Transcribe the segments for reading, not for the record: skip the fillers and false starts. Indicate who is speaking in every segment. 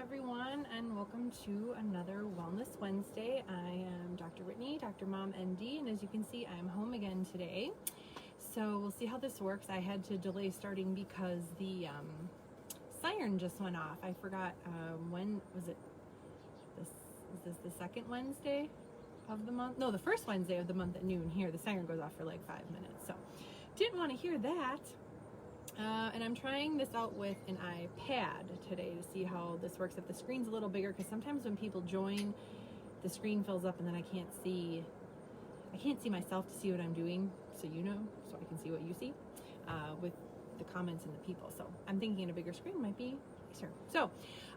Speaker 1: everyone, and welcome to another Wellness Wednesday. I am Dr. Whitney, Dr. Mom ND, and as you can see, I'm home again today. So we'll see how this works. I had to delay starting because the siren just went off. I forgot, when was it? Is this the second Wednesday of the month? No, the first Wednesday of the month at noon here. The siren goes off for like 5 minutes. So didn't want to hear that. And I'm trying this out with an iPad today to see how this works. If the screen's a little bigger, because sometimes when people join, the screen fills up and then I can't see myself to see what I'm doing, so I can see what you see with the comments and the people. So I'm thinking a bigger screen might be nicer. So,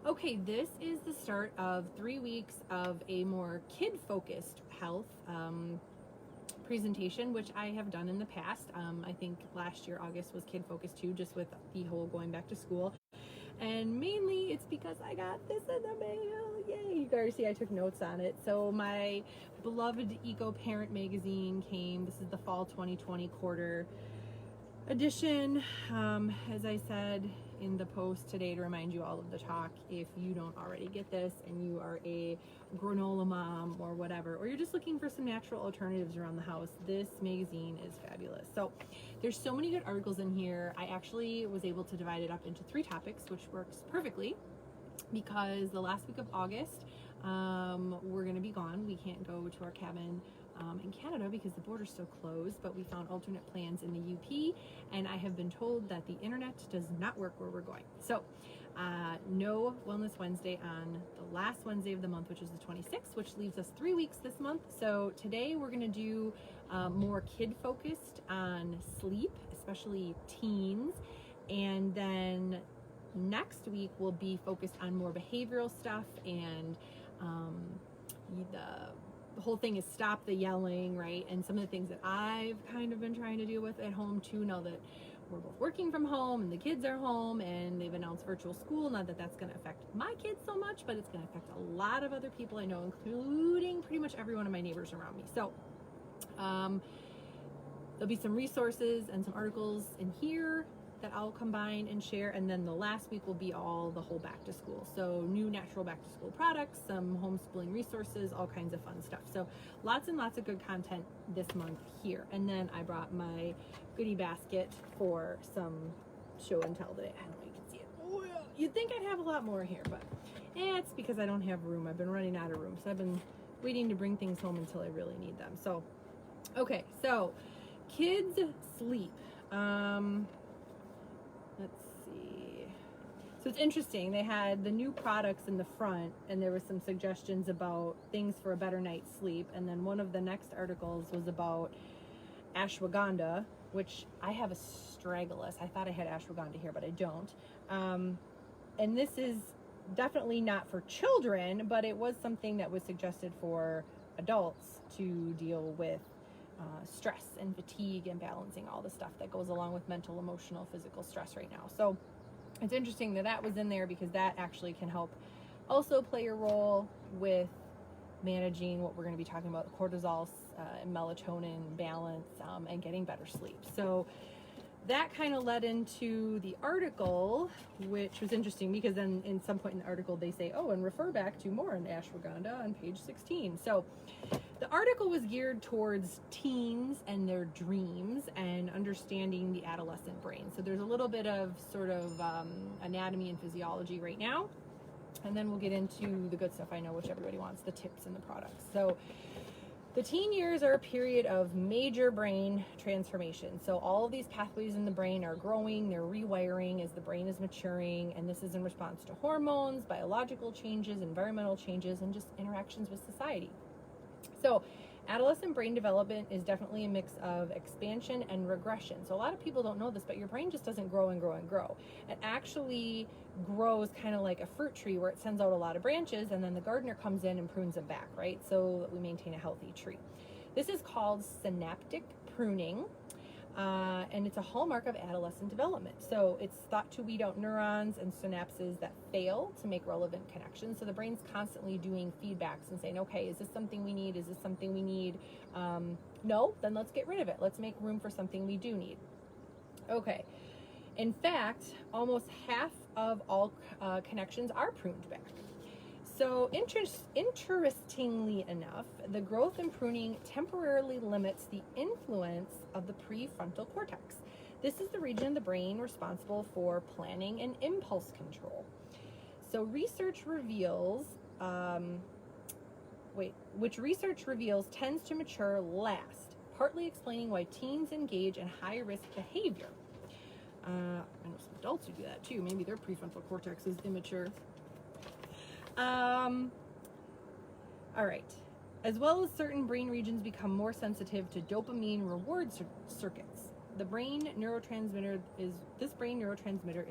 Speaker 1: okay, this is the start of 3 weeks of a more kid-focused health presentation, which I have done in the past. I think last year August was kid focused too, just with the whole going back to school, and mainly it's because I got this in the mail. Yay! You guys see I took notes on it. So my beloved Eco Parent magazine came. This is the fall 2020 quarter edition. As I said in the post today, to remind you all of the talk, if you don't already get this and you are a granola mom or whatever, or you're just looking for some natural alternatives around the house, this magazine is fabulous. So there's so many good articles in here. I actually was able to divide it up into 3 topics, which works perfectly because the last week of August, we're going to be gone. We can't go to our cabin in Canada because the border's still closed, but we found alternate plans in the UP, and I have been told that the internet does not work where we're going. So no Wellness Wednesday on the last Wednesday of the month, which is the 26th, which leaves us 3 weeks this month. So today we're going to do more kid focused on sleep, especially teens, and then next week will be focused on more behavioral stuff, and the whole thing is stop the yelling, right? And some of the things that I've kind of been trying to deal with at home too, now that we're both working from home and the kids are home and they've announced virtual school. Not that that's going to affect my kids so much, but it's going to affect a lot of other people I know, including pretty much every one of my neighbors around me. So there'll be some resources and some articles in here that I'll combine and share, and then the last week will be all the whole back to school. So new natural back to school products, some homeschooling resources, all kinds of fun stuff. So lots and lots of good content this month here. And then I brought my goodie basket for some show and tell today. I don't know if you can see it. Oh, yeah. You'd think I'd have a lot more here, but it's because I don't have room. I've been running out of room. So I've been waiting to bring things home until I really need them. So, okay, so kids sleep. Let's see. So it's interesting. They had the new products in the front, and there was some suggestions about things for a better night's sleep. And then one of the next articles was about ashwagandha, which I have a Astragalus. I thought I had ashwagandha here, but I don't. And this is definitely not for children, but it was something that was suggested for adults to deal with stress and fatigue and balancing all the stuff that goes along with mental, emotional, physical stress right now. So it's interesting that that was in there because that actually can help also play a role with managing what we're going to be talking about, cortisol and melatonin balance, and getting better sleep. So that kind of led into the article, which was interesting because then in some point in the article they say, oh, and refer back to more on ashwagandha on page 16. So the article was geared towards teens and their dreams and understanding the adolescent brain. So there's a little bit of sort of anatomy and physiology right now. And then we'll get into the good stuff I know, which everybody wants, the tips and the products. So the teen years are a period of major brain transformation. So all of these pathways in the brain are growing, they're rewiring as the brain is maturing, and this is in response to hormones, biological changes, environmental changes, and just interactions with society. So adolescent brain development is definitely a mix of expansion and regression. So a lot of people don't know this, but your brain just doesn't grow and grow and grow. It actually grows kind of like a fruit tree where it sends out a lot of branches and then the gardener comes in and prunes them back, right? So that we maintain a healthy tree. This is called synaptic pruning. And it's a hallmark of adolescent development. So it's thought to weed out neurons and synapses that fail to make relevant connections. So the brain's constantly doing feedbacks and saying, okay, is this something we need? Is this something we need? No, then let's get rid of it. Let's make room for something we do need. Okay. In fact, almost half of all connections are pruned back. So interestingly enough, the growth and pruning temporarily limits the influence of the prefrontal cortex. This is the region of the brain responsible for planning and impulse control. So research reveals, which research reveals tends to mature last, partly explaining why teens engage in high-risk behavior. I know some adults who do that too. Maybe their prefrontal cortex is immature. All right. As well as certain brain regions become more sensitive to dopamine reward circuits. This brain neurotransmitter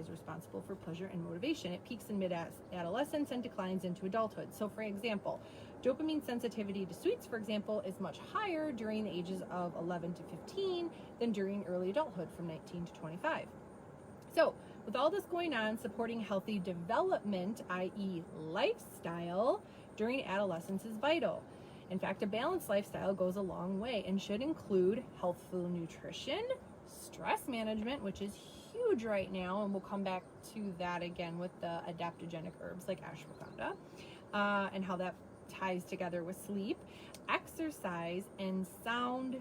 Speaker 1: is responsible for pleasure and motivation. It peaks in mid-adolescence and declines into adulthood. So for example, dopamine sensitivity to sweets, for example, is much higher during the ages of 11 to 15 than during early adulthood from 19 to 25. So with all this going on, supporting healthy development, i.e. lifestyle, during adolescence is vital. In fact, a balanced lifestyle goes a long way and should include healthful nutrition, stress management, which is huge right now, and we'll come back to that again with the adaptogenic herbs like ashwagandha, and how that ties together with sleep, exercise, and sound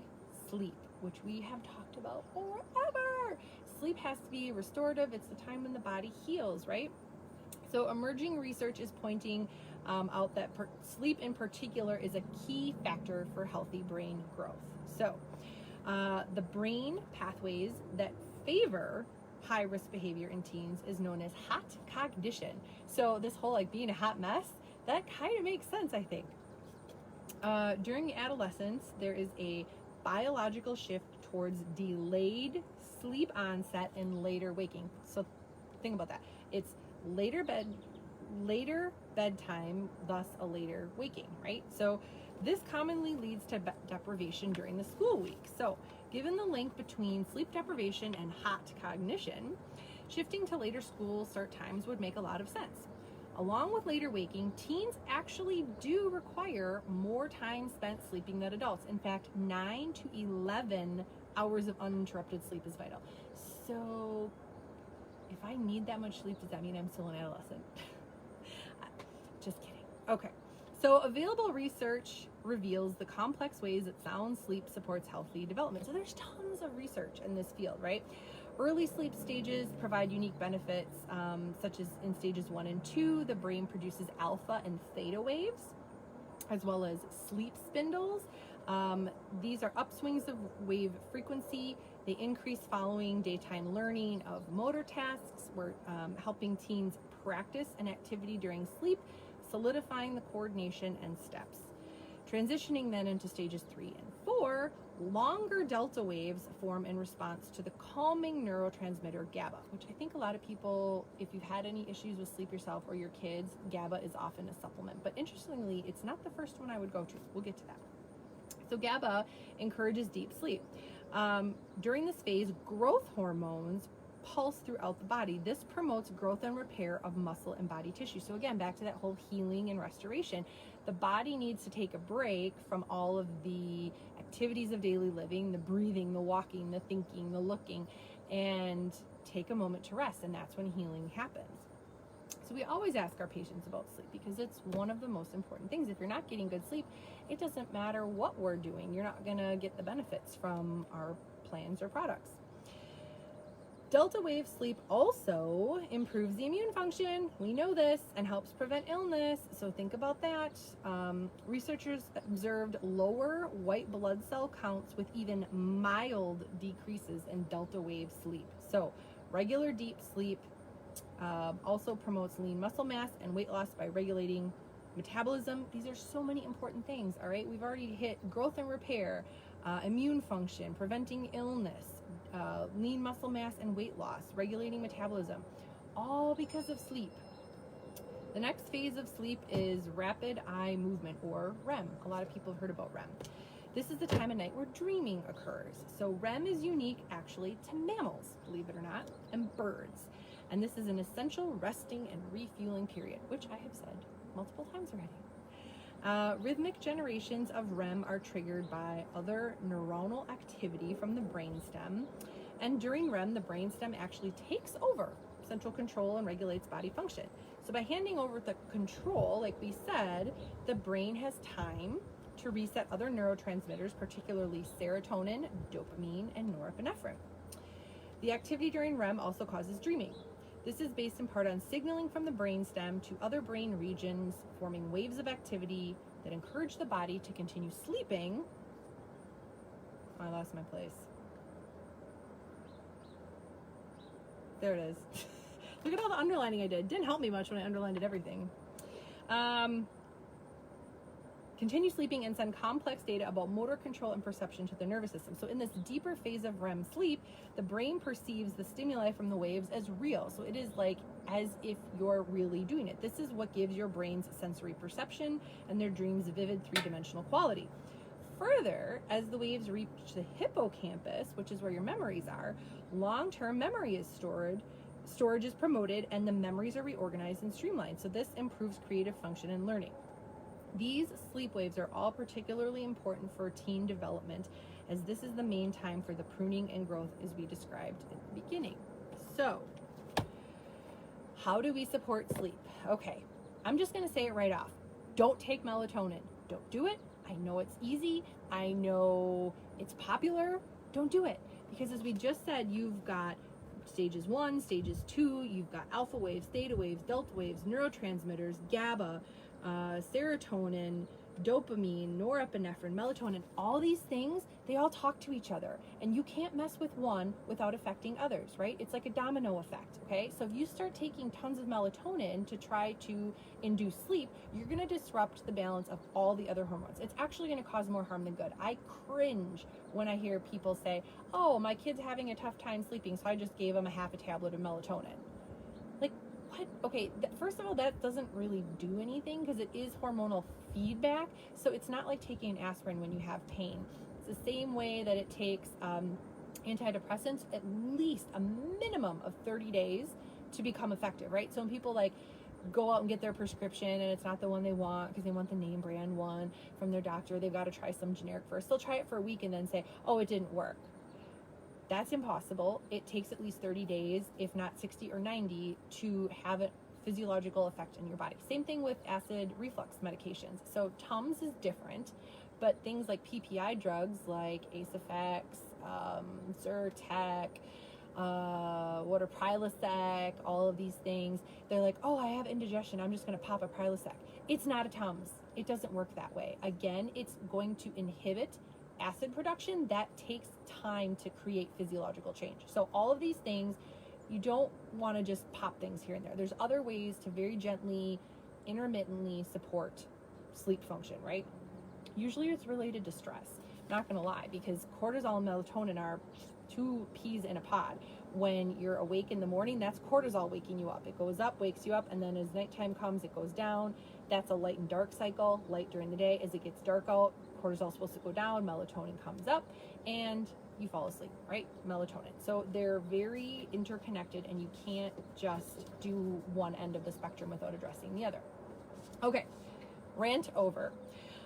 Speaker 1: sleep, which we have talked about forever. Sleep has to be restorative. It's the time when the body heals, right? So emerging research is pointing out that sleep in particular is a key factor for healthy brain growth. So the brain pathways that favor high-risk behavior in teens is known as hot cognition. So this whole like being a hot mess, that kind of makes sense, I think. During adolescence, there is a biological shift towards delayed sleep onset and later waking. So think about that. It's later bedtime, thus a later waking, right? So this commonly leads to deprivation during the school week. So given the link between sleep deprivation and hot cognition, shifting to later school start times would make a lot of sense. Along with later waking, teens actually do require more time spent sleeping than adults. In fact, 9 to 11 hours of uninterrupted sleep is vital. So if I need that much sleep, does that mean I'm still an adolescent? Just kidding. Okay. So available research reveals the complex ways that sound sleep supports healthy development. So there's tons of research in this field, right? Early sleep stages provide unique benefits, such as in stages 1 and 2, the brain produces alpha and theta waves, as well as sleep spindles. These are upswings of wave frequency. They increase following daytime learning of motor tasks. We're helping teens practice an activity during sleep, solidifying the coordination and steps. Transitioning then into stages 3 and 4, longer delta waves form in response to the calming neurotransmitter GABA, which I think a lot of people, if you've had any issues with sleep yourself or your kids, GABA is often a supplement. But interestingly, it's not the first one I would go to. We'll get to that. So GABA encourages deep sleep. During this phase, growth hormones pulse throughout the body. This promotes growth and repair of muscle and body tissue. So again, back to that whole healing and restoration. The body needs to take a break from all of the activities of daily living, the breathing, the walking, the thinking, the looking, and take a moment to rest. And that's when healing happens. So we always ask our patients about sleep because it's one of the most important things. If you're not getting good sleep, it doesn't matter what we're doing. You're not going to get the benefits from our plans or products. Delta wave sleep also improves the immune function. We know this, and helps prevent illness. So think about that. Researchers observed lower white blood cell counts with even mild decreases in delta wave sleep. So regular deep sleep also promotes lean muscle mass and weight loss by regulating metabolism. These are so many important things, all right? We've already hit growth and repair, immune function, preventing illness, lean muscle mass and weight loss, regulating metabolism, all because of sleep. The next phase of sleep is rapid eye movement, or REM. A lot of people have heard about REM. This is the time of night where dreaming occurs. So REM is unique actually to mammals, believe it or not, and birds. And this is an essential resting and refueling period, which I have said multiple times already. Rhythmic generations of REM are triggered by other neuronal activity from the brainstem. And during REM, the brainstem actually takes over. central control and regulates body function. So by handing over the control, like we said, the brain has time to reset other neurotransmitters, particularly serotonin, dopamine, and norepinephrine. The activity during REM also causes dreaming. This is based in part on signaling from the brainstem to other brain regions, forming waves of activity that encourage the body to continue sleeping. Oh, I lost my place. There it is. Look at all the underlining I did. Didn't help me much when I underlined everything. Continue sleeping and send complex data about motor control and perception to the nervous system. So in this deeper phase of REM sleep, the brain perceives the stimuli from the waves as real. So it is like as if you're really doing it. This is what gives your brain's sensory perception and their dreams a vivid three-dimensional quality. Further, as the waves reach the hippocampus, which is where your memories are, long-term memory is stored, storage is promoted, and the memories are reorganized and streamlined. So this improves creative function and learning. These sleep waves are all particularly important for teen development, as this is the main time for the pruning and growth as we described at the beginning. So, how do we support sleep? Okay, I'm just going to say it right off. Don't take melatonin. Don't do it. I know it's easy. I know it's popular. Don't do it. Because as we just said, you've got stages 1, stages 2, you've got alpha waves, theta waves, delta waves, neurotransmitters, GABA, serotonin, dopamine, norepinephrine, melatonin, all these things, they all talk to each other. And you can't mess with one without affecting others, right? It's like a domino effect, okay? So if you start taking tons of melatonin to try to induce sleep, you're going to disrupt the balance of all the other hormones. It's actually going to cause more harm than good. I cringe when I hear people say, oh, my kid's having a tough time sleeping, so I just gave him a half a tablet of melatonin. Like, what? Okay, first of all, that doesn't really do anything because it is hormonal feedback. So it's not like taking an aspirin when you have pain. It's the same way that it takes antidepressants at least a minimum of 30 days to become effective, right? So when people like go out and get their prescription and it's not the one they want because they want the name brand one from their doctor, they've got to try some generic first. They'll try it for a week and then say, oh, it didn't work. That's impossible. It takes at least 30 days, if not 60 or 90, to have a physiological effect in your body. Same thing with acid reflux medications. So Tums is different, but things like PPI drugs like Acefex, Zyrtec, what are Prilosec, all of these things, they're like, oh, I have indigestion, I'm just going to pop a Prilosec. It's not a Tums. It doesn't work that way. Again, it's going to inhibit acid production. That takes time to create physiological change. So all of these things, you don't want to just pop things here and there. There's other ways to very gently, intermittently support sleep function, right? Usually it's related to stress. Not going to lie, because cortisol and melatonin are two peas in a pod. When you're awake in the morning, that's cortisol waking you up. It goes up, wakes you up, and then as nighttime comes, it goes down. That's a light and dark cycle. Light during the day. As it gets dark out, cortisol is supposed to go down, melatonin comes up, and you fall asleep, right? Melatonin. So they're very interconnected, and you can't just do one end of the spectrum without addressing the other. Okay, rant over.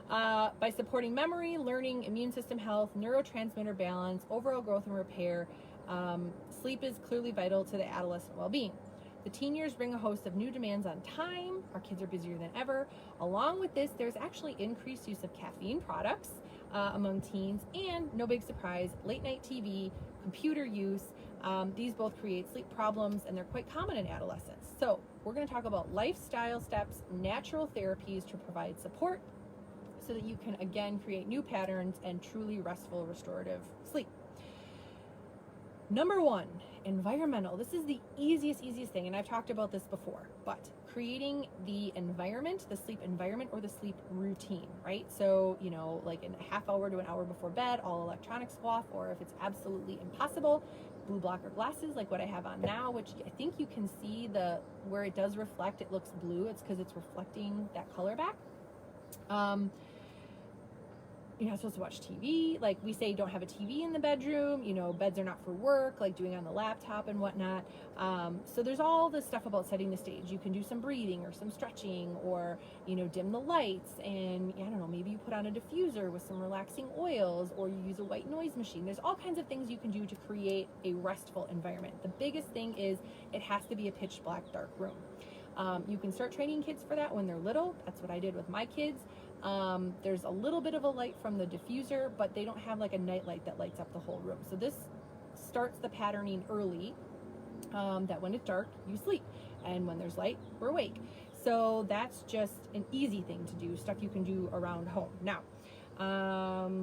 Speaker 1: By supporting memory, learning, immune system health, neurotransmitter balance, overall growth and repair, sleep is clearly vital to the adolescent well-being. The teen years bring a host of new demands on time. Our kids are busier than ever. Along with this, there's actually increased use of caffeine products among teens, and no big surprise, late night TV, computer use. These both create sleep problems, and they're quite common in adolescents. So we're going to talk about lifestyle steps, natural therapies to provide support so that you can again create new patterns and truly restful, restorative sleep. Number 1, environmental. This is the easiest thing, and I've talked about this before, but creating the environment, the sleep environment, or the sleep routine, right? So, you know, like in a half hour to an hour before bed, all electronics go off, or if it's absolutely impossible, blue blocker glasses like what I have on now, which I think you can see where it does reflect, it looks blue. It's because it's reflecting that color back. you're not supposed to watch TV. Like we say, don't have a TV in the bedroom, you know, beds are not for work, like doing on the laptop and whatnot. So there's all this stuff about setting the stage. You can do some breathing or some stretching, or, you know, dim the lights, and I don't know, maybe you put on a diffuser with some relaxing oils, or you use a white noise machine. There's all kinds of things you can do to create a restful environment. The biggest thing is it has to be a pitch black, dark room. You can start training kids for that when they're little. That's what I did with my kids. There's a little bit of a light from the diffuser, but they don't have like a night light that lights up the whole room. So this starts the patterning early, that when it's dark, you sleep. And when there's light, we're awake. So that's just an easy thing to do, stuff you can do around home. Now,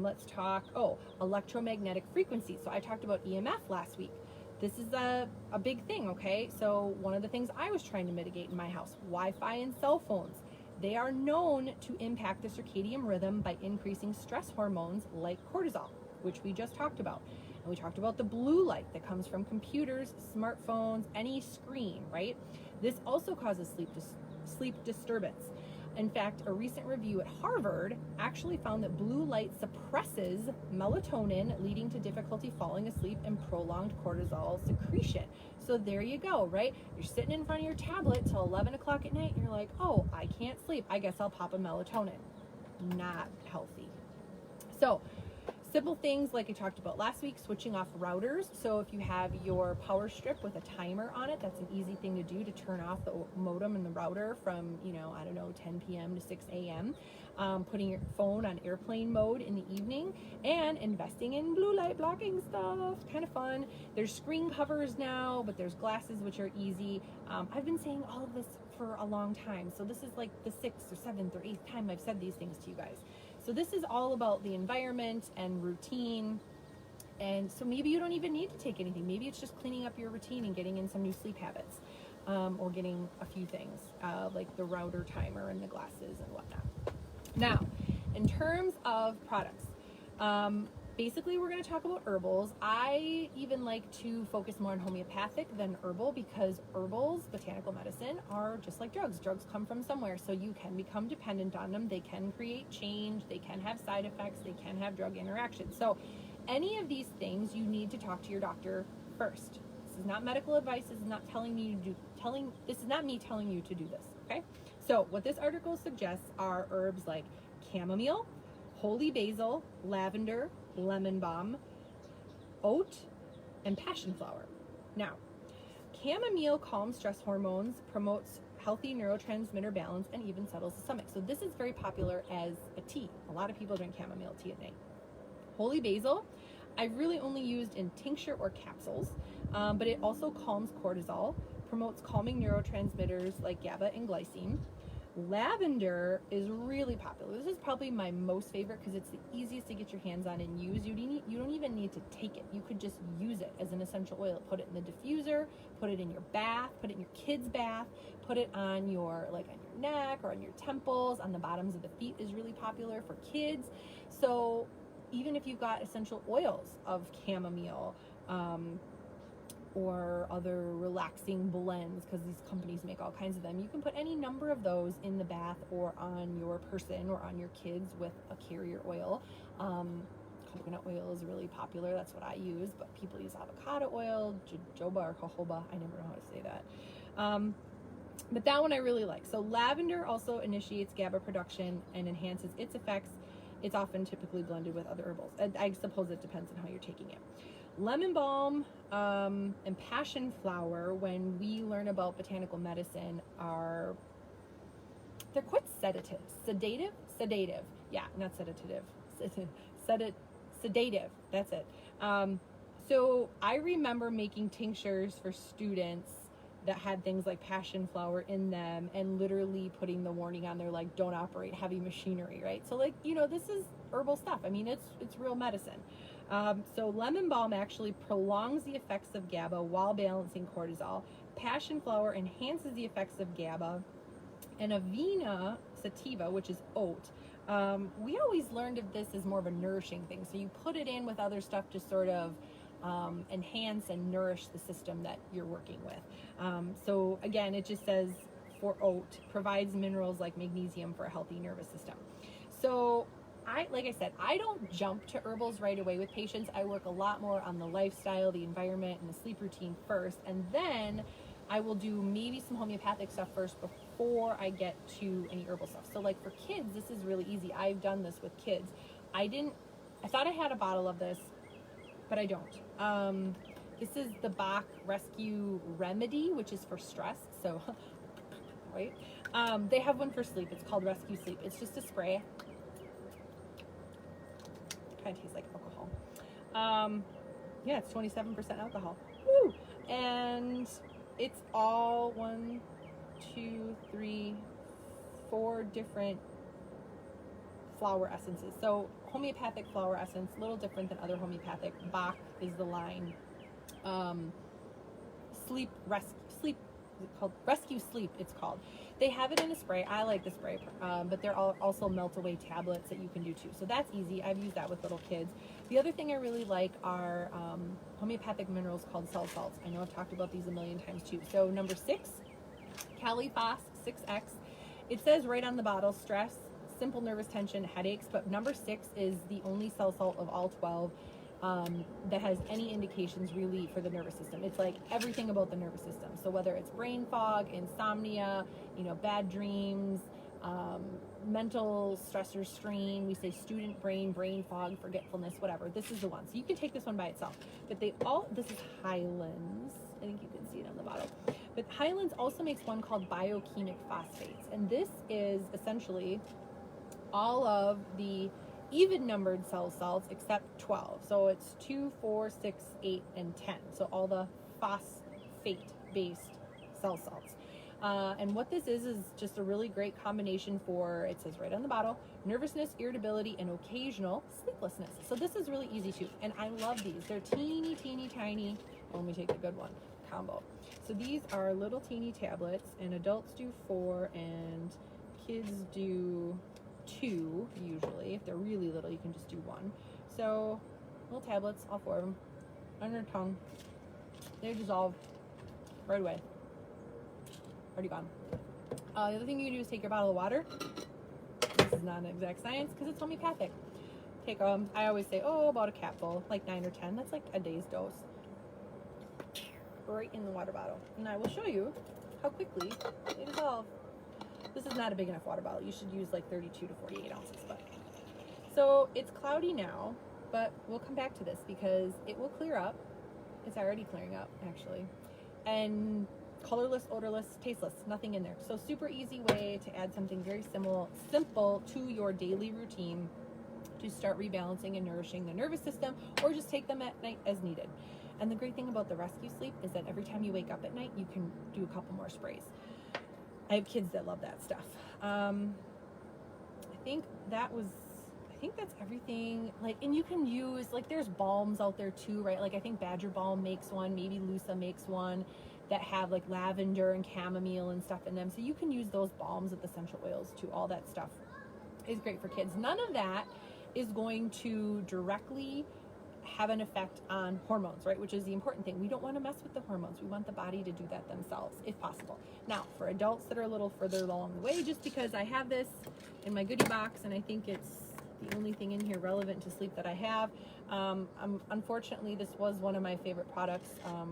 Speaker 1: let's talk, electromagnetic frequency. So I talked about EMF last week. This is a big thing, okay? So one of the things I was trying to mitigate in my house, Wi-Fi and cell phones. They are known to impact the circadian rhythm by increasing stress hormones like cortisol, which we just talked about. And we talked about the blue light that comes from computers, smartphones, any screen, right? This also causes sleep disturbance. In fact, a recent review at Harvard actually found that blue light suppresses melatonin, leading to difficulty falling asleep and prolonged cortisol secretion. So there you go, right? You're sitting in front of your tablet till 11 o'clock at night and you're like, oh, I can't sleep. I guess I'll pop a melatonin. Not healthy. So simple things like I talked about last week, switching off routers. So if you have your power strip with a timer on it, that's an easy thing to do to turn off the modem and the router from, 10 p.m. to 6 a.m. Putting your phone on airplane mode in the evening, and investing in blue light blocking stuff. Kind of fun. There's screen covers now, but there's glasses, which are easy. I've been saying all of this for a long time. So this is like the 6th or 7th or 8th time I've said these things to you guys. So this is all about the environment and routine. And so maybe you don't even need to take anything. Maybe it's just cleaning up your routine and getting in some new sleep habits, or getting a few things, like the router timer and the glasses and whatnot. Now, in terms of products, basically we're going to talk about herbals. I even like to focus more on homeopathic than herbal, because herbals, botanical medicine, are just like drugs. Drugs come from somewhere, so you can become dependent on them. They can create change. They can have side effects. They can have drug interactions. So any of these things, you need to talk to your doctor first. This is not medical advice. This is not this is not me telling you to do this, okay? So what this article suggests are herbs like chamomile, holy basil, lavender, lemon balm, oat, and passion flower. Now, chamomile calms stress hormones, promotes healthy neurotransmitter balance, and even settles the stomach. So this is very popular as a tea. A lot of people drink chamomile tea at night. Holy basil, I've really only used in tincture or capsules, but it also calms cortisol, promotes calming neurotransmitters like GABA and glycine. Lavender is really popular. This is probably my most favorite because it's the easiest to get your hands on and use. You don't even need to take it. You could just use it as an essential oil. Put it in the diffuser, put it in your bath, put it in your kid's bath, put it on your neck or on your temples, on the bottoms of the feet is really popular for kids. So even if you've got essential oils of chamomile, or other relaxing blends, because these companies make all kinds of them, you can put any number of those in the bath or on your person or on your kids with a carrier oil. Coconut oil is really popular. That's what I use, but people use avocado oil, jojoba or jojoba. I never know how to say that. But that one I really like. So lavender also initiates GABA production and enhances its effects. It's often typically blended with other herbals. I suppose it depends on how you're taking it. Lemon balm and passion flower, when we learn about botanical medicine, they're quite sedative. Sedative. Yeah, not sedative. Sedative. That's it. So I remember making tinctures for students that had things like passion flower in them, and literally putting the warning on there like, don't operate heavy machinery, right? So this is herbal stuff. I mean, it's real medicine. So lemon balm actually prolongs the effects of GABA while balancing cortisol. Passion flower enhances the effects of GABA. And Avena sativa, which is oat, we always learned of this as more of a nourishing thing. So you put it in with other stuff to sort of enhance and nourish the system that you're working with. So again, it just says for oat, provides minerals like magnesium for a healthy nervous system. So like I said, I don't jump to herbals right away with patients. I work a lot more on the lifestyle, the environment, and the sleep routine first, and then I will do maybe some homeopathic stuff first before I get to any herbal stuff. So like for kids, this is really easy. I've done this with kids. I thought I had a bottle of this, but I don't. This is the Bach Rescue Remedy, which is for stress. So, right? They have one for sleep. It's called Rescue Sleep. It's just a spray. Kind of tastes like alcohol. Yeah, it's 27% alcohol. Woo! And it's all 1, 2, 3, 4 different flower essences. So homeopathic flower essence, a little different than other homeopathic. Bach is the line. Sleep, is it called Rescue Sleep? It's called. They have it in a spray. I like the spray, but there are also melt away tablets that you can do too. So that's easy. I've used that with little kids. The other thing I really like are homeopathic minerals called cell salts. I know I've talked about these a million times too. So number 6, Caliphos 6X. It says right on the bottle, stress, simple nervous tension, headaches, but number 6 is the only cell salt of all 12 that has any indications really for the nervous system. It's like everything about the nervous system. So whether it's brain fog, insomnia, bad dreams, mental stressor, strain, we say student brain fog, forgetfulness, whatever. This is the one. So you can take this one by itself. But this is Highlands. I think you can see it on the bottle. But Highlands also makes one called biochemic phosphates. And this is essentially all of the even numbered cell salts except 12. So it's 2, 4, 6, 8, and 10. So all the phosphate-based cell salts. And what this is just a really great combination for, it says right on the bottle, nervousness, irritability, and occasional sleeplessness. So this is really easy too. And I love these. They're teeny, teeny, tiny. Let me take the good one, combo. So these are little teeny tablets, and adults do 4, and kids do 2 usually. If they're really little, you can just do 1. So little tablets, all 4 of them, on your tongue. They dissolve right away. Already gone. The other thing you can do is take your bottle of water. This is not an exact science because it's homeopathic. Take I always say, about a capful, like 9 or 10. That's like a day's dose. Right in the water bottle. And I will show you how quickly they dissolve. This is not a big enough water bottle. You should use like 32 to 48 ounces. So it's cloudy now, but we'll come back to this because it will clear up. It's already clearing up, actually. And colorless, odorless, tasteless, nothing in there. So super easy way to add something very simple to your daily routine to start rebalancing and nourishing the nervous system, or just take them at night as needed. And the great thing about the Rescue Sleep is that every time you wake up at night, you can do a couple more sprays. I have kids that love that stuff. I think that's everything. And you can use, there's balms out there too, right? I think Badger Balm makes one, maybe Lusa makes one that have lavender and chamomile and stuff in them. So you can use those balms with essential oils too. All that stuff is great for kids. None of that is going to directly have an effect on hormones, right? Which is the important thing. We don't want to mess with the hormones. We want the body to do that themselves, if possible. Now, for adults that are a little further along the way, just because I have this in my goodie box and I think it's the only thing in here relevant to sleep that I have, unfortunately, this was one of my favorite products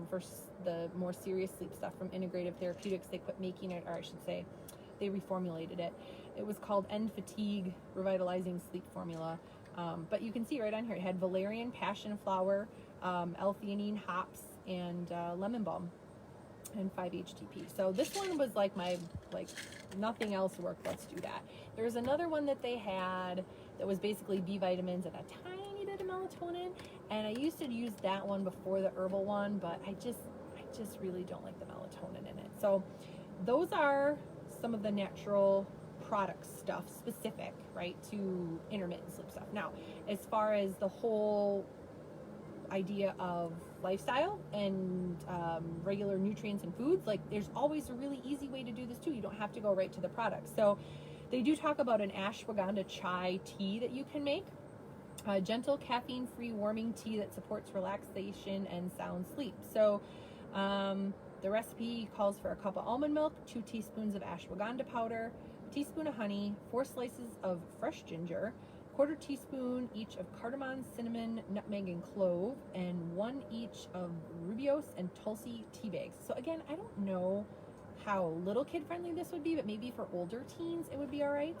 Speaker 1: for the more serious sleep stuff from Integrative Therapeutics. They quit making it, or I should say, they reformulated it. It was called End Fatigue Revitalizing Sleep Formula. But you can see right on here, it had valerian, passion flower, L-theanine, hops, and lemon balm, and 5-HTP. So this one was nothing else worked, let's do that. There's another one that they had that was basically B vitamins and a tiny bit of melatonin, and I used to use that one before the herbal one, but I just really don't like the melatonin in it. So those are some of the natural product stuff specific, right, to intermittent sleep stuff. Now, as far as the whole idea of lifestyle and regular nutrients and foods, there's always a really easy way to do this too. You don't have to go right to the product. So they do talk about an ashwagandha chai tea that you can make, a gentle caffeine-free warming tea that supports relaxation and sound sleep. So the recipe calls for a cup of almond milk, 2 teaspoons of ashwagandha powder, a teaspoon of honey, 4 slices of fresh ginger, quarter teaspoon each of cardamom, cinnamon, nutmeg, and clove, and 1 each of rooibos and tulsi tea bags. So again, I don't know how little kid friendly this would be, but maybe for older teens it would be all right.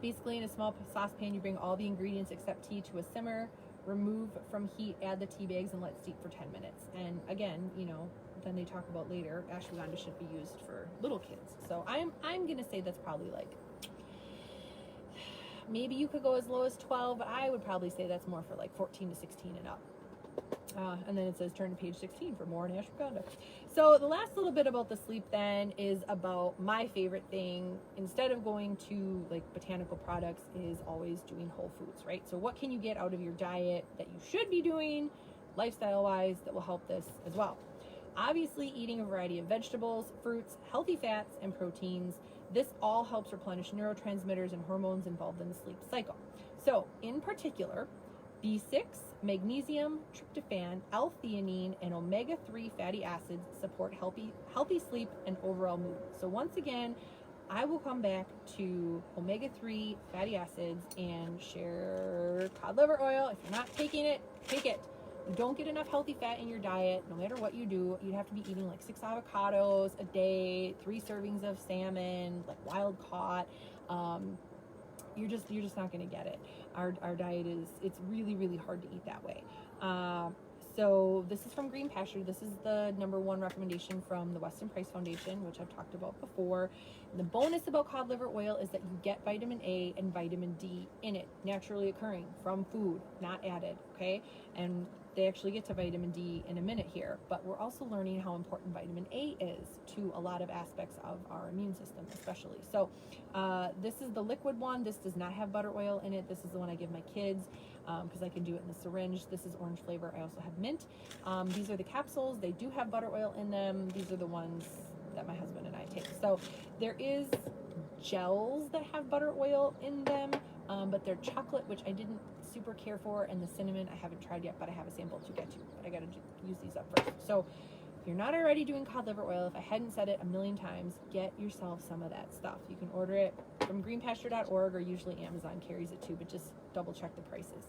Speaker 1: Basically, in a small saucepan, you bring all the ingredients except tea to a simmer, remove from heat, add the tea bags, and let steep for 10 minutes. And again, you know, then they talk about later, ashwagandha should be used for little kids. So I'm gonna say that's probably like, maybe you could go as low as 12, but I would probably say that's more for like 14 to 16 and up. And then it says turn to page 16 for more on ashwagandha. So the last little bit about the sleep then is about my favorite thing. Instead of going to like botanical products, is always doing whole foods, right? So what can you get out of your diet that you should be doing lifestyle wise that will help this as well? Obviously, eating a variety of vegetables, fruits, healthy fats, and proteins. This all helps replenish neurotransmitters and hormones involved in the sleep cycle. So in particular, B6, magnesium, tryptophan, L-theanine, and omega-3 fatty acids support healthy sleep and overall mood. So once again, I will come back to omega-3 fatty acids and share cod liver oil. If you're not taking it, take it. You don't get enough healthy fat in your diet, no matter what you do. You'd have to be eating like 6 avocados a day, 3 servings of salmon, like wild caught. You're just not going to get it. Our diet it's really, really hard to eat that way. So this is from Green Pasture. This is the #1 recommendation from the Weston Price Foundation, which I've talked about before. And the bonus about cod liver oil is that you get vitamin A and vitamin D in it, naturally occurring from food, not added, okay? And they actually get to vitamin D in a minute here, but we're also learning how important vitamin A is to a lot of aspects of our immune system, especially. So this is the liquid one. This does not have butter oil in it. This is the one I give my kids because I can do it in the syringe. This is orange flavor. I also have mint. These are the capsules. They do have butter oil in them. These are the ones that my husband and I take. So there is gels that have butter oil in them, but they're chocolate, which I didn't super care for, and the cinnamon I haven't tried yet, but I have a sample to get to, but I got to use these up first. So if you're not already doing cod liver oil, if I hadn't said it a million times, get yourself some of that stuff. You can order it from greenpasture.org, or usually Amazon carries it too, but just double check the prices.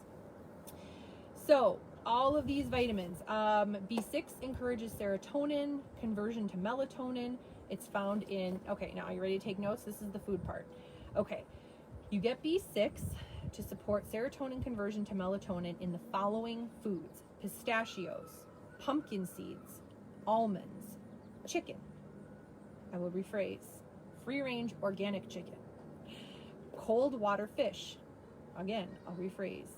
Speaker 1: So all of these vitamins, B6 encourages serotonin conversion to melatonin. It's found in, okay, now are you ready to take notes? This is the food part. Okay, you get B6 to support serotonin conversion to melatonin in the following foods: pistachios, pumpkin seeds, almonds, chicken. I will rephrase: free-range organic chicken. Cold water fish. Again, I'll rephrase: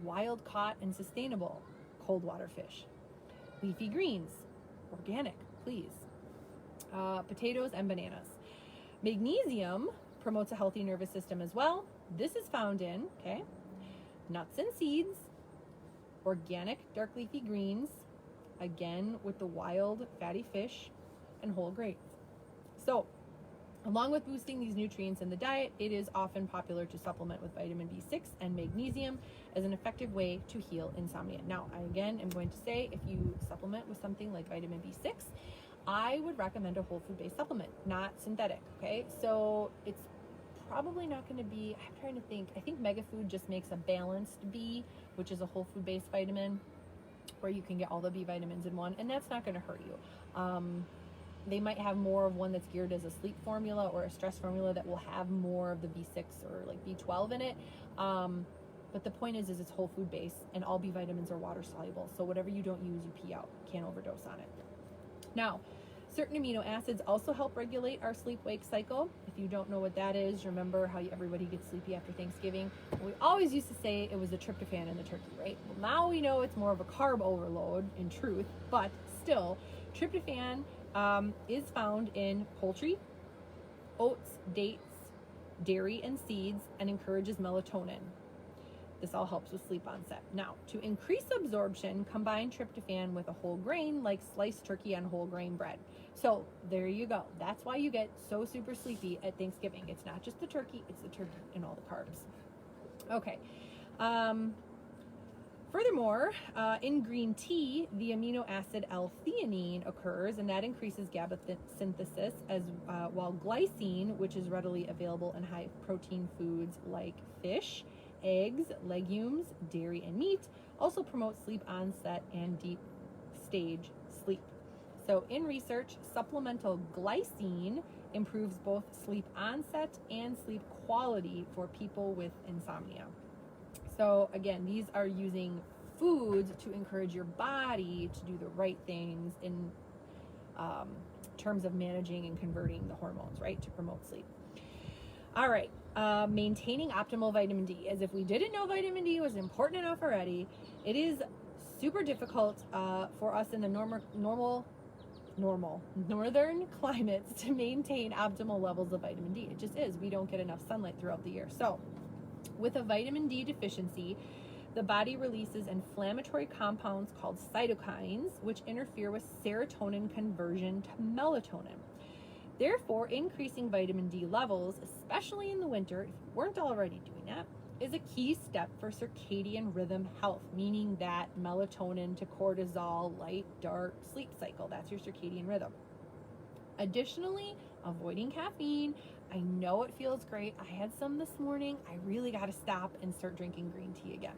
Speaker 1: wild caught and sustainable cold water fish. Leafy greens, organic, please. Potatoes and bananas. Magnesium promotes a healthy nervous system as well. This is found in, okay, nuts and seeds, organic dark leafy greens, again with the wild fatty fish, and whole grains. So, along with boosting these nutrients in the diet, it is often popular to supplement with vitamin B6 and magnesium as an effective way to heal insomnia. Now, I again am going to say, if you supplement with something like vitamin B6, I would recommend a whole food based supplement, not synthetic, okay? So it's probably not going to be, I'm trying to think, I think Megafood just makes a balanced B, which is a whole food based vitamin, where you can get all the B vitamins in one, and that's not going to hurt you. They might have more of one that's geared as a sleep formula or a stress formula that will have more of the B6 or like B12 in it. But the point is it's whole food based, and all B vitamins are water soluble. So whatever you don't use, you pee out. You can't overdose on it. Now, certain amino acids also help regulate our sleep-wake cycle. If you don't know what that is, remember how everybody gets sleepy after Thanksgiving? We always used to say it was the tryptophan in the turkey, right? Well, now we know it's more of a carb overload in truth, but still, tryptophan is found in poultry, oats, dates, dairy, and seeds, and encourages melatonin. This all helps with sleep onset. Now, to increase absorption, combine tryptophan with a whole grain like sliced turkey on whole grain bread. So there you go. That's why you get so super sleepy at Thanksgiving. It's not just the turkey, it's the turkey and all the carbs. Okay. Furthermore, in green tea, the amino acid L-theanine occurs, and that increases GABA synthesis, while glycine, which is readily available in high-protein foods like fish, eggs, legumes, dairy, and meat, also promotes sleep onset and deep stage sleep. So in research, supplemental glycine improves both sleep onset and sleep quality for people with insomnia. So again, these are using foods to encourage your body to do the right things in terms of managing and converting the hormones, right, to promote sleep. All right, maintaining optimal vitamin D. As if we didn't know vitamin D was important enough already, it is super difficult for us in the normal northern climates to maintain optimal levels of vitamin D. It just is. We don't get enough sunlight throughout the year. So with a vitamin D deficiency, the body releases inflammatory compounds called cytokines, which interfere with serotonin conversion to melatonin. Therefore, increasing vitamin D levels, especially in the winter, if you weren't already doing that, is a key step for circadian rhythm health, meaning that melatonin to cortisol, light, dark sleep cycle. That's your circadian rhythm. Additionally, avoiding caffeine. I know it feels great. I had some this morning. I really got to stop and start drinking green tea again.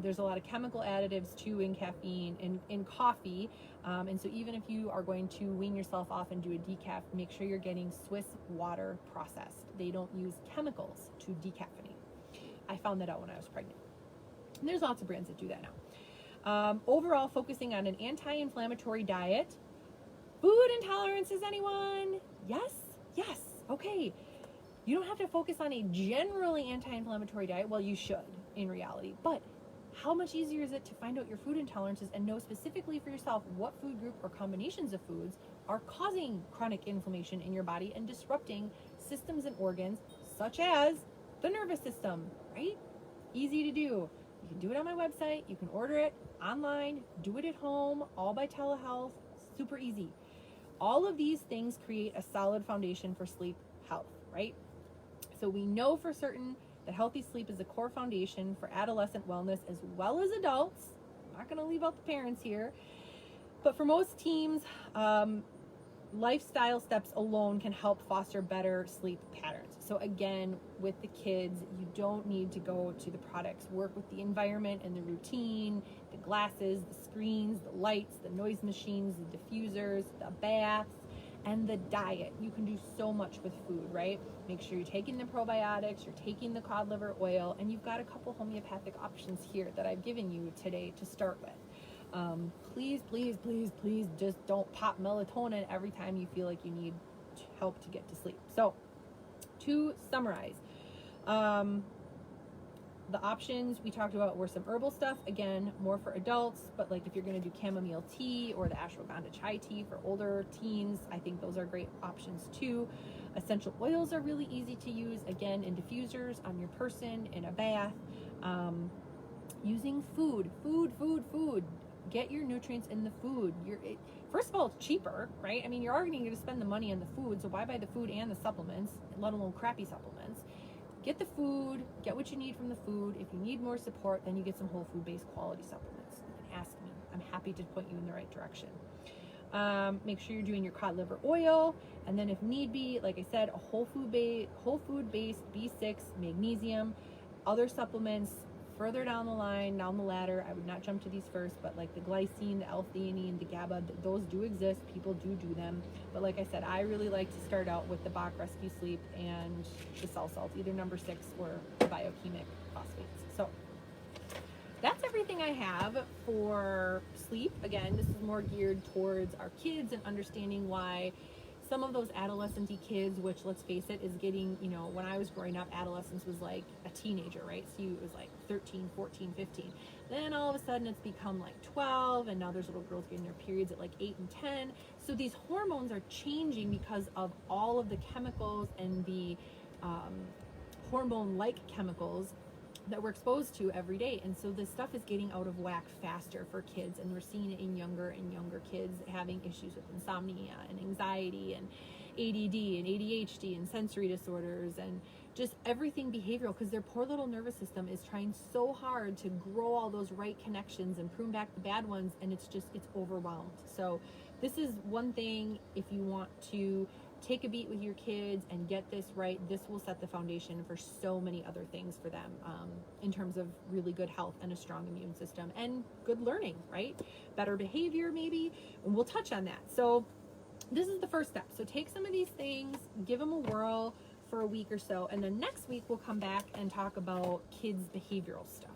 Speaker 1: There's a lot of chemical additives too in caffeine, in coffee. And so even if you are going to wean yourself off and do a decaf, make sure you're getting Swiss water processed. They don't use chemicals to decaffeinate. I found that out when I was pregnant. And there's lots of brands that do that now. Overall, focusing on an anti-inflammatory diet. Food intolerances, anyone? Yes? Yes. Okay. You don't have to focus on a generally anti-inflammatory diet. Well, you should in reality. But how much easier is it to find out your food intolerances and know specifically for yourself what food group or combinations of foods are causing chronic inflammation in your body and disrupting systems and organs such as the nervous system, right? Easy to do. You can do it on my website. You can order it online, do it at home, all by telehealth. Super easy. All of these things create a solid foundation for sleep health, right? So we know for certain that healthy sleep is a core foundation for adolescent wellness as well as adults. I'm not going to leave out the parents here. But for most teens, lifestyle steps alone can help foster better sleep patterns. So again, with the kids, you don't need to go to the products. Work with the environment and the routine, the glasses, the screens, the lights, the noise machines, the diffusers, the baths, and the diet. You can do so much with food, right? Make sure you're taking the probiotics, you're taking the cod liver oil, and you've got a couple homeopathic options here that I've given you today to start with. Please just don't pop melatonin every time you feel like you need help to get to sleep. So to summarize, the options we talked about were some herbal stuff, again, more for adults, but like if you're going to do chamomile tea or the ashwagandha chai tea for older teens, I think those are great options too. Essential oils are really easy to use, again, in diffusers, on your person, in a bath. Using food. Get your nutrients in the food. First of all, it's cheaper, right? I mean, you're already going to spend the money on the food, so why buy the food and the supplements, let alone crappy supplements? Get the food, get what you need from the food. If you need more support, then you get some whole food-based quality supplements. You can ask me. I'm happy to point you in the right direction. Make sure you're doing your cod liver oil, and then if need be, like I said, a whole food-based B6, magnesium, other supplements. Further down the line, down the ladder, I would not jump to these first, but like the glycine, the L-theanine, the GABA, those do exist. People do them. But like I said, I really like to start out with the Bach Rescue Sleep and the cell salts, either number 6 or the biochemic phosphates. So that's everything I have for sleep. Again, this is more geared towards our kids and understanding why some of those adolescent-y kids, which let's face it, is getting, when I was growing up, adolescence was like a teenager, right? So it was like 13, 14, 15. Then all of a sudden it's become like 12, and now there's little girls getting their periods at like 8 and 10. So these hormones are changing because of all of the chemicals and the hormone-like chemicals that we're exposed to every day. And so this stuff is getting out of whack faster for kids, and we're seeing it in younger and younger kids having issues with insomnia and anxiety ADD and ADHD and sensory disorders and just everything behavioral, because their poor little nervous system is trying so hard to grow all those right connections and prune back the bad ones, and it's overwhelmed. So this is one thing, if you want to take a beat with your kids and get this right, this will set the foundation for so many other things for them, in terms of really good health and a strong immune system and good learning, right? Better behavior maybe, and we'll touch on that. So this is the first step. So take some of these things, give them a whirl for a week or so, and then next week we'll come back and talk about kids' behavioral stuff,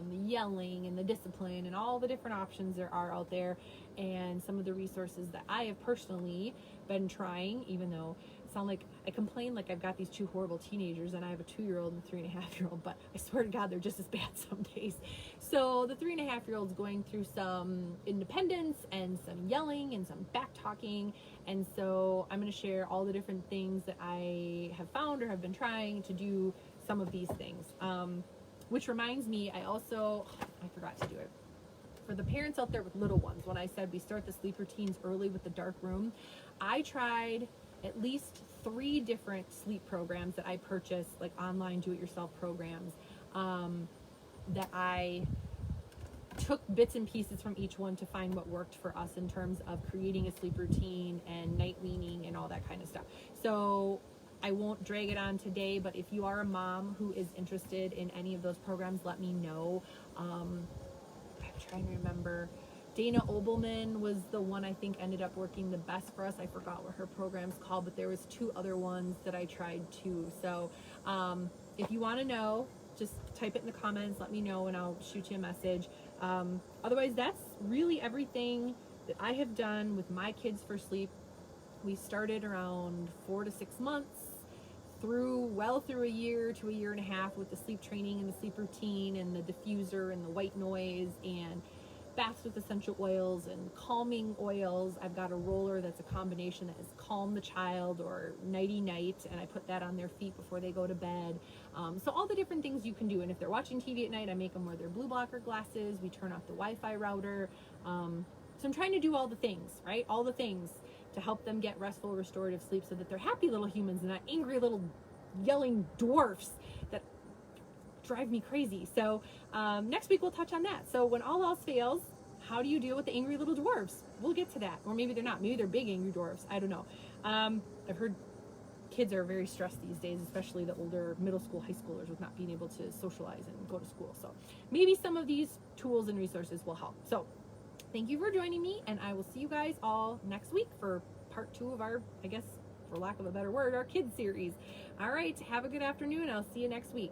Speaker 1: the yelling and the discipline and all the different options there are out there, and some of the resources that I have personally been trying, even though it sounds like I complain like I've got these two horrible teenagers and I have a 2-year-old and a 3.5-year-old, but I swear to God, they're just as bad some days. So the 3.5-year-old's going through some independence and some yelling and some back talking, and so I'm going to share all the different things that I have found or have been trying to do some of these things. Which reminds me, I forgot to do it. For the parents out there with little ones, when I said we start the sleep routines early with the dark room, I tried at least 3 different sleep programs that I purchased, like online do-it-yourself programs, that I took bits and pieces from each one to find what worked for us in terms of creating a sleep routine and night weaning and all that kind of stuff. So I won't drag it on today, but if you are a mom who is interested in any of those programs, let me know. I'm trying to remember. Dana Obelman was the one I think ended up working the best for us. I forgot what her program's called, but there was 2 other ones that I tried too. So if you want to know, just type it in the comments, let me know, and I'll shoot you a message. Otherwise, that's really everything that I have done with my kids for sleep. We started around 4 to 6 months, through a year to a year and a half with the sleep training and the sleep routine and the diffuser and the white noise and baths with essential oils and calming oils. I've got a roller that's a combination that is calm the child or nighty night, and I put that on their feet before they go to bed. So all the different things you can do. And if they're watching TV at night, I make them wear their blue blocker glasses. We turn off the Wi-Fi router. So I'm trying to do all the things, right? All the things to help them get restful, restorative sleep so that they're happy little humans and not angry little yelling dwarfs that drive me crazy. So next week we'll touch on that. So when all else fails, how do you deal with the angry little dwarfs? We'll get to that. Or maybe they're not. Maybe they're big angry dwarfs. I don't know. I've heard kids are very stressed these days, especially the older middle school, high schoolers, with not being able to socialize and go to school. So maybe some of these tools and resources will help. So thank you for joining me, and I will see you guys all next week for part 2 of our, I guess, for lack of a better word, our kids series. All right, have a good afternoon. I'll see you next week.